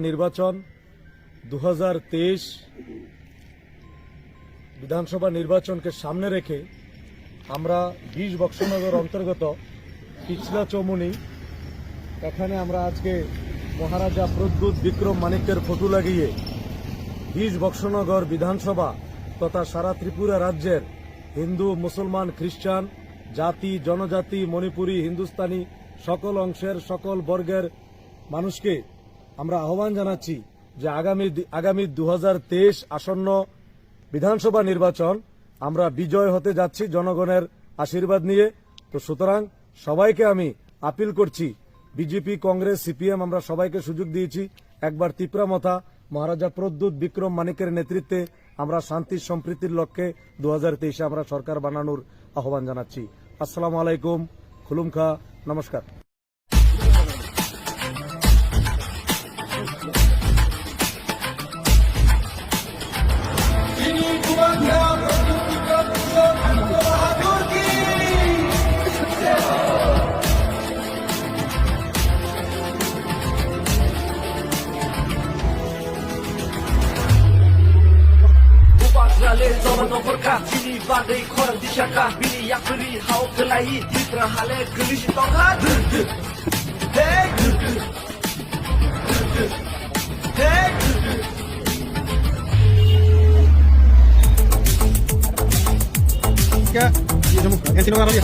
নির্বাচন 2023 বিধানসভা নির্বাচনকে সামনে রেখে আমরা 20 বক্সনগর অন্তর্গত পিছলা চৌমুনি এখানে আমরা আজকে মহারাজা প্রদ্যুৎ বিক্রম মানিক্যের ফটো লাগিয়ে 20 বক্সনগর বিধানসভা তথা সারা ত্রিপুরা রাজ্যের হিন্দু মুসলমান খ্রিস্টান জাতি জনজাতি মণিপুরী হিন্দুস্তানি সকল অংশের সকল বর্গের মানুষকে আমরা আহ্বান জানাচ্ছি যে আগামী 2023 আসন্ন বিধানসভা নির্বাচন আমরা বিজয় হতে যাচ্ছি জনগণের আশীর্বাদ নিয়ে। তো সুতরাং সবাইকে আমি আপিল করছি, বিজেপি কংগ্রেস সিপিএম আমরা সবাইকে সুযোগ দিয়েছি, একবার তিপ্রামথা মহারাজা প্রদ্যুৎ বিক্রম মানিক্যের নেতৃত্বে আমরা শান্তি সম্প্রীতির লক্ষ্যে 2023 আমরা সরকার বানানোর আহ্বান জানাচ্ছি। আসসালামু আলাইকুম, খুলুমখা, নমস্কার। Zaman nomorka Sini badai korang disyaka Bini yang beri hau kelahi Ditra hale gelis tongkat Hey Hey क्या ये जो ऐसी लोग आ रही है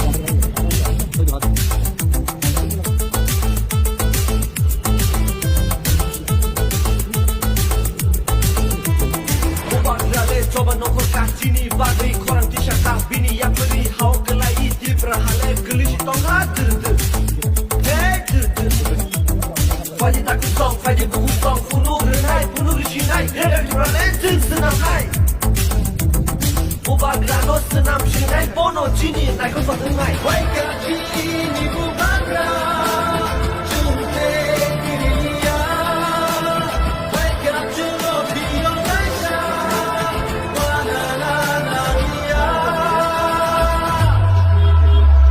Coba nongol sini badai korang disyaka Bini yang beri hau kelahi Ditra hale gelis tongkat Hey Faji tak kusong Faji kusong Punuh renai Punuh risinai Redar jurale Jeng senam hai Bubagrano senam shinai Bono cini Nai kau suatu ngai Waika cini bubagra Jumpe dirinya Waika cuno biong naisha Wanananania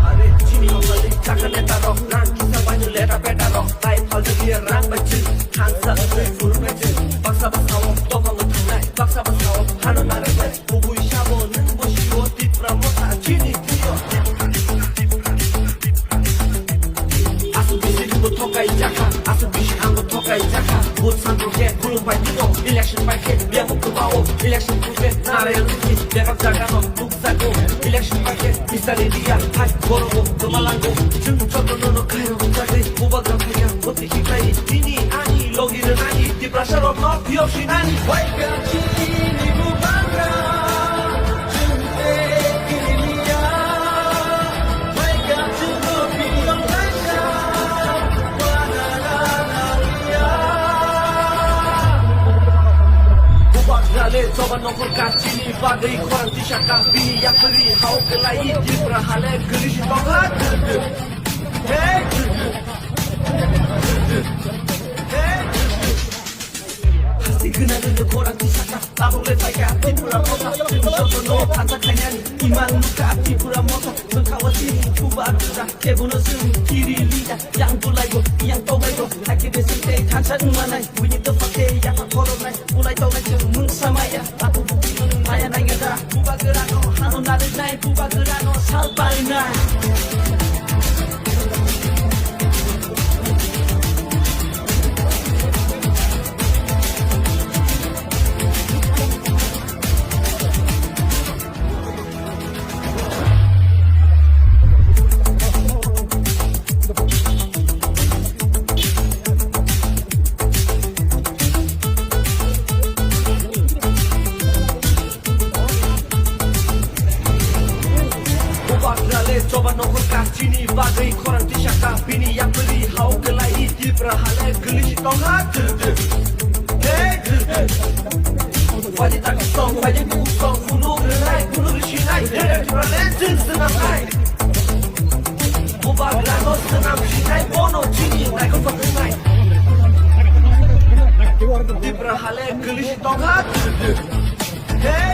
Are cini membalik Cakar leta roh Rang kisah banyak leta peta roh Tai hal dia rang bacin Hansa uri furu bacin Baksa basawa Tokong ngetunai Baksa basawa Hano narebai Bubui syabo Nengbo shiwo Tipramota Cini kiyo Asu bisi kubo tokai jaka Asu bisi anggo tokai jaka Bud santo ke Kulung pai tino Election pai ke Biar mau kebawo Election kuke Nare ruki Biar jaga no Buk zago Election pai ke Bisa dia Hai Borogo Kemalanggo Jeng coto nono Kairo Jagri Bubagram kaya Putih hikai Ini ani Logi renani Diprasa rokno Biok shinani Waika cini bubagra Jumpe dirinya Waika cuno biong naisha Wanananania Bubagrale Coba nongol cini badai korang disyaka Bini yang beri hau kelahi Ditra hale gelis tongkat Hey Hasti kena dulu korang disaka Tabung lepaya Tipura mota Sotono Hansa kanyan Iman luka Tipura mota Mengkawasi Bubagra Kebono sung Kiri lidah Yang tulai go Yang tomai go Haki besinte Kansan manai Bunyi tefate Yang koronai Mulai tomai Jemung samaya Aku bukti Maya nangeda Bubagra no Hano narinai Bubagra no Salparinai Coba nongol cini badai korang disyaka Bini yang beri hau kelahi Ditra hale gelis tongkat Hey Faji tak kusong Faji kusong Punuh renai Punuh risinai Redar jurale Jeng senam hai Bubagrano senam shinai Bono cini Nai kau suatu ngai Ditra hale gelis tongkat Hey